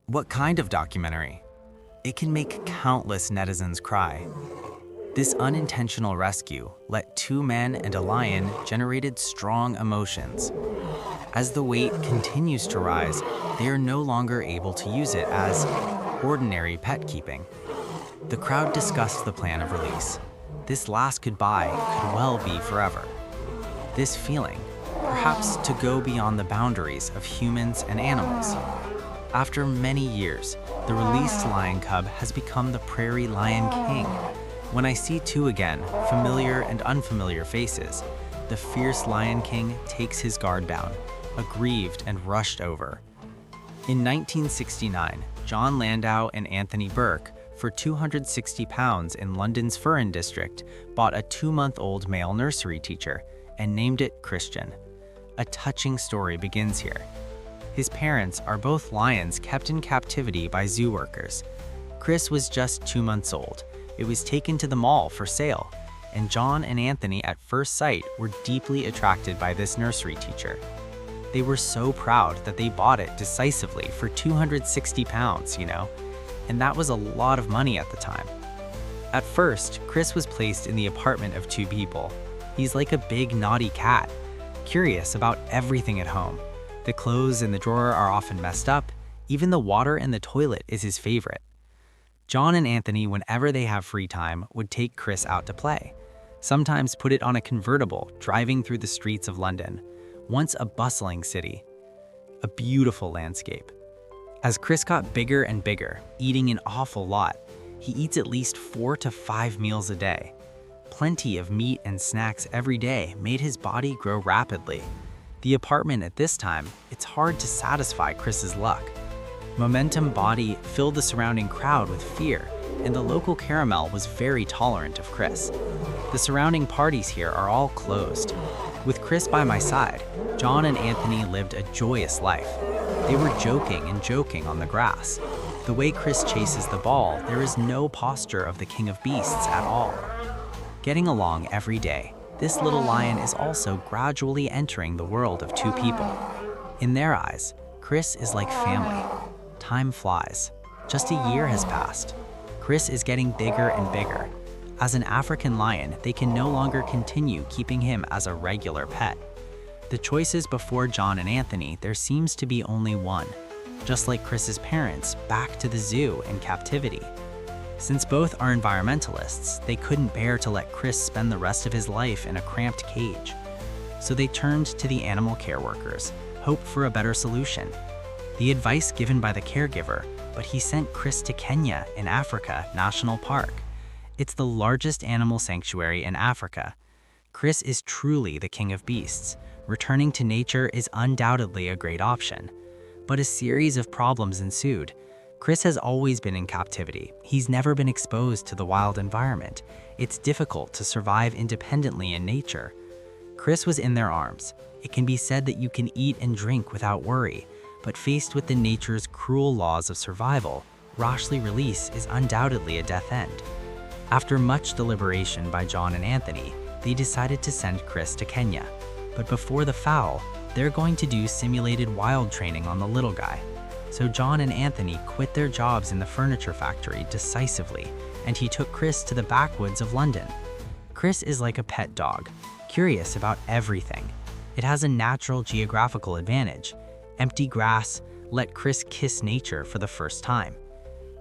What kind of documentary? It can make countless netizens cry. This unintentional rescue let two men and a lion generated strong emotions. As the weight continues to rise, they are no longer able to use it as ordinary pet keeping. The crowd discussed the plan of release. This last goodbye could well be forever. This feeling, perhaps to go beyond the boundaries of humans and animals. After many years, the released lion cub has become the prairie lion king. When I see two again, familiar and unfamiliar faces, the fierce Lion King takes his guard down, aggrieved and rushed over. In 1969, John Landau and Anthony Burke, for £260 in London's Furren district, bought a 2-month-old male nursery teacher and named it Christian. A touching story begins here. His parents are both lions kept in captivity by zoo workers. Chris was just 2 months old. It was taken to the mall for sale, and John and Anthony at first sight were deeply attracted by this nursery teacher. They were so proud that they bought it decisively for £260, and that was a lot of money at the time. At first, Chris was placed in the apartment of two people. He's like a big naughty cat, curious about everything at home. The clothes in the drawer are often messed up. Even the water in the toilet is his favorite. John and Anthony, whenever they have free time, would take Chris out to play. Sometimes put it on a convertible, driving through the streets of London, once a bustling city. A beautiful landscape. As Chris got bigger and bigger, eating an awful lot, he eats at least 4 to 5 meals a day. Plenty of meat and snacks every day made his body grow rapidly. The apartment at this time, it's hard to satisfy Chris's luck. Momentum Body filled the surrounding crowd with fear, and the local caramel was very tolerant of Chris. The surrounding parties here are all closed. With Chris by my side, John and Anthony lived a joyous life. They were joking and joking on the grass. The way Chris chases the ball, there is no posture of the king of beasts at all. Getting along every day, this little lion is also gradually entering the world of two people. In their eyes, Chris is like family. Time flies. Just a year has passed. Chris is getting bigger and bigger. As an African lion, they can no longer continue keeping him as a regular pet. The choices before John and Anthony, there seems to be only one. Just like Chris's parents, back to the zoo in captivity. Since both are environmentalists, they couldn't bear to let Chris spend the rest of his life in a cramped cage. So they turned to the animal care workers, hoped for a better solution. The advice given by the caregiver, but he sent Chris to Kenya in Africa National Park. It's the largest animal sanctuary in Africa. Chris is truly the king of beasts. Returning to nature is undoubtedly a great option. But a series of problems ensued. Chris has always been in captivity. He's never been exposed to the wild environment. It's difficult to survive independently in nature. Chris was in their arms. It can be said that you can eat and drink without worry, but faced with the nature's cruel laws of survival, rashly release is undoubtedly a death end. After much deliberation by John and Anthony, they decided to send Chris to Kenya. But before the fowl, they're going to do simulated wild training on the little guy. So John and Anthony quit their jobs in the furniture factory decisively, and he took Chris to the backwoods of London. Chris is like a pet dog, curious about everything. It has a natural geographical advantage. Empty grass, let Chris kiss nature for the first time.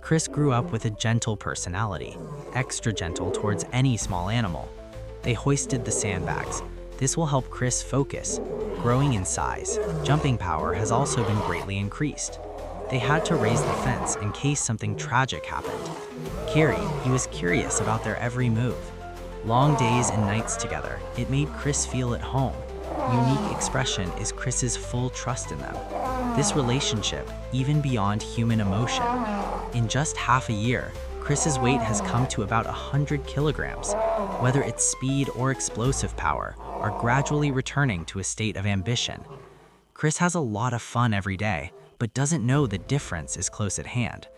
Chris grew up with a gentle personality, extra gentle towards any small animal. They hoisted the sandbags. This will help Chris focus. Growing in size, jumping power has also been greatly increased. They had to raise the fence in case something tragic happened. Carrie, he was curious about their every move. Long days and nights together, it made Chris feel at home. Unique expression is Chris's full trust in them. This relationship, even beyond human emotion. In just half a year, Chris's weight has come to about 100 kilograms. Whether it's speed or explosive power, are gradually returning to a state of ambition. Chris has a lot of fun every day, but doesn't know the difference is close at hand.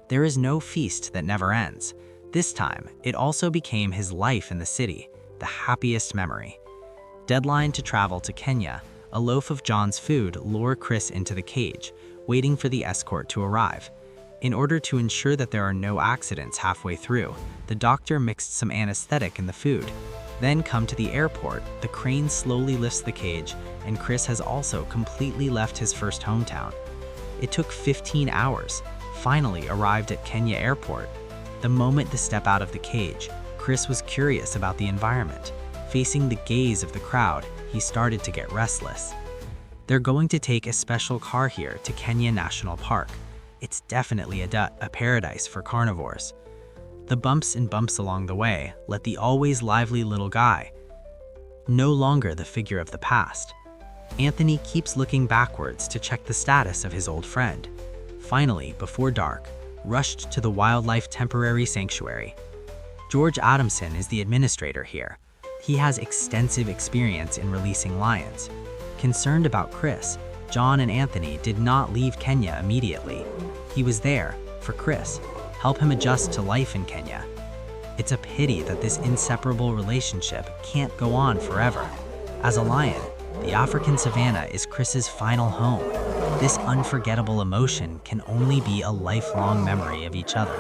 There is no feast that never ends. This time, it also became his life in the city, the happiest memory. Deadline to travel to Kenya, a loaf of John's food lure Chris into the cage, waiting for the escort to arrive. In order to ensure that there are no accidents halfway through, the doctor mixed some anesthetic in the food. Then come to the airport, the crane slowly lifts the cage, and Chris has also completely left his first hometown. It took 15 hours, finally arrived at Kenya Airport. The moment to step out of the cage, Chris was curious about the environment. Facing the gaze of the crowd, he started to get restless. They're going to take a special car here to Kenya National Park. It's definitely a paradise for carnivores. The bumps and bumps along the way let the always lively little guy no longer the figure of the past. Anthony keeps looking backwards to check the status of his old friend. Finally, before dark, rushed to the Wildlife Temporary Sanctuary. George Adamson is the administrator here. He has extensive experience in releasing lions. Concerned about Chris, John and Anthony did not leave Kenya immediately. He was there, for Chris, help him adjust to life in Kenya. It's a pity that this inseparable relationship can't go on forever. As a lion, the African savanna is Chris's final home. This unforgettable emotion can only be a lifelong memory of each other.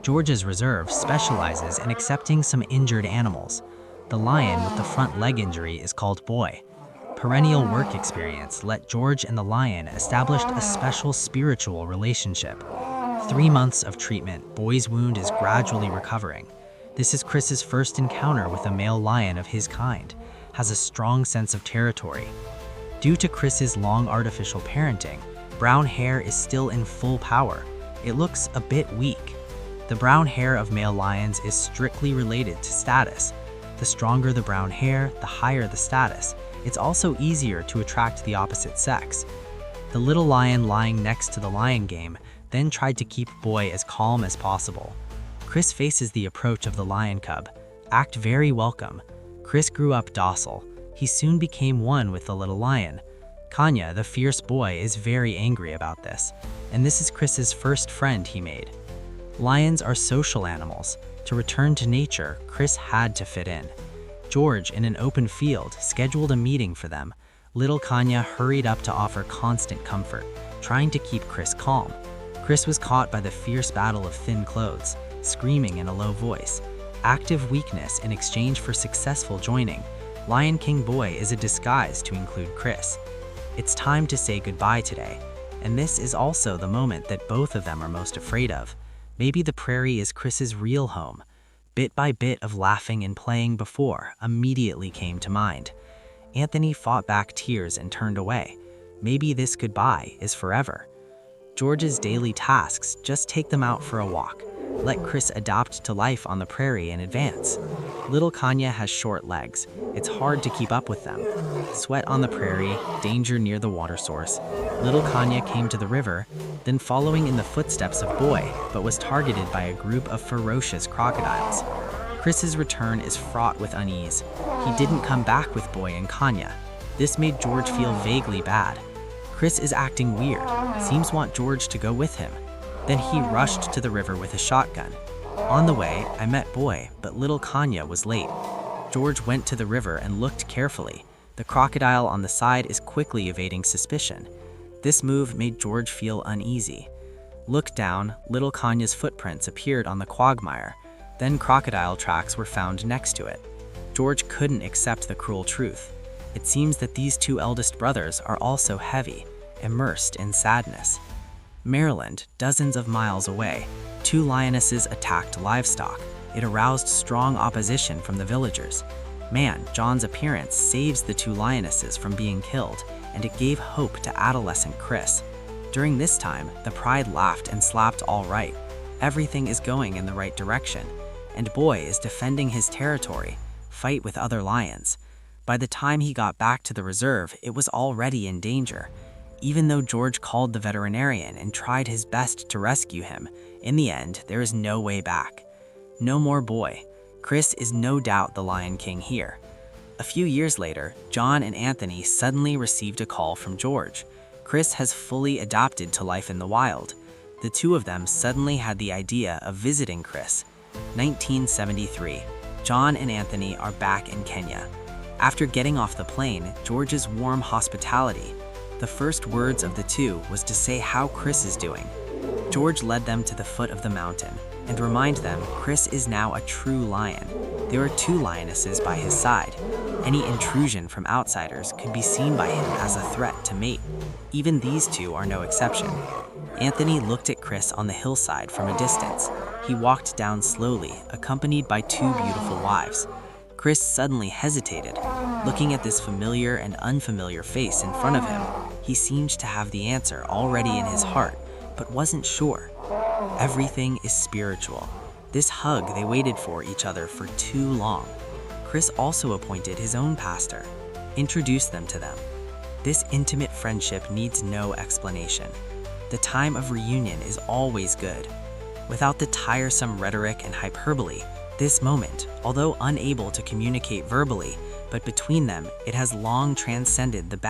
George's reserve specializes in accepting some injured animals. The lion with the front leg injury is called Boy. Perennial work experience let George and the lion establish a special spiritual relationship. 3 months of treatment, Boy's wound is gradually recovering. This is Chris's first encounter with a male lion of his kind, has a strong sense of territory. Due to Chris's long artificial parenting, brown hair is still in full power. It looks a bit weak. The brown hair of male lions is strictly related to status. The stronger the brown hair, the higher the status. It's also easier to attract the opposite sex. The little lion lying next to the lion game then tried to keep Boy as calm as possible. Chris faces the approach of the lion cub. Act very welcome. Chris grew up docile. He soon became one with the little lion. Kanya, the fierce boy, is very angry about this, and this is Chris's first friend he made. Lions are social animals. To return to nature, Chris had to fit in. George, in an open field, scheduled a meeting for them. Little Kanya hurried up to offer constant comfort, trying to keep Chris calm. Chris was caught by the fierce battle of thin clothes, screaming in a low voice. Active weakness in exchange for successful joining. Lion King Boy is a disguise to include Chris. It's time to say goodbye today, and this is also the moment that both of them are most afraid of. Maybe the prairie is Chris's real home. Bit by bit of laughing and playing before immediately came to mind. Anthony fought back tears and turned away. Maybe this goodbye is forever. George's daily tasks just take them out for a walk. Let Chris adapt to life on the prairie in advance. Little Kanya has short legs. It's hard to keep up with them. Sweat on the prairie, danger near the water source. Little Kanya came to the river, then following in the footsteps of Boy, but was targeted by a group of ferocious crocodiles. Chris's return is fraught with unease. He didn't come back with Boy and Kanya. This made George feel vaguely bad. Chris is acting weird, seems want George to go with him. Then he rushed to the river with a shotgun. On the way, I met Boy, but little Kanya was late. George went to the river and looked carefully. The crocodile on the side is quickly evading suspicion. This move made George feel uneasy. Looked down, little Kanya's footprints appeared on the quagmire. Then crocodile tracks were found next to it. George couldn't accept the cruel truth. It seems that these two eldest brothers are also heavy, immersed in sadness. Maryland, dozens of miles away, 2 lionesses attacked livestock. It aroused strong opposition from the villagers. Man, John's appearance saves the 2 lionesses from being killed, and it gave hope to adolescent Chris. During this time, the pride laughed and slapped all right. Everything is going in the right direction, and Boy is defending his territory, fight with other lions. By the time he got back to the reserve, it was already in danger. Even though George called the veterinarian and tried his best to rescue him, in the end, there is no way back. No more Boy. Chris is no doubt the Lion King here. A few years later, John and Anthony suddenly received a call from George. Chris has fully adapted to life in the wild. The two of them suddenly had the idea of visiting Chris. 1973. John and Anthony are back in Kenya. After getting off the plane, George's warm hospitality, The first words of the two was to say how Chris is doing. George led them to the foot of the mountain and reminded them Chris is now a true lion. There are 2 lionesses by his side. Any intrusion from outsiders could be seen by him as a threat to mate. Even these 2 are no exception. Anthony looked at Chris on the hillside from a distance. He walked down slowly, accompanied by 2 beautiful wives. Chris suddenly hesitated. Looking at this familiar and unfamiliar face in front of him, he seemed to have the answer already in his heart, but wasn't sure. Everything is spiritual. This hug they waited for each other for too long. Chris also appointed his own pastor, introduced them to them. This intimate friendship needs no explanation. The time of reunion is always good. Without the tiresome rhetoric and hyperbole, this moment, although unable to communicate verbally, but between them, it has long transcended the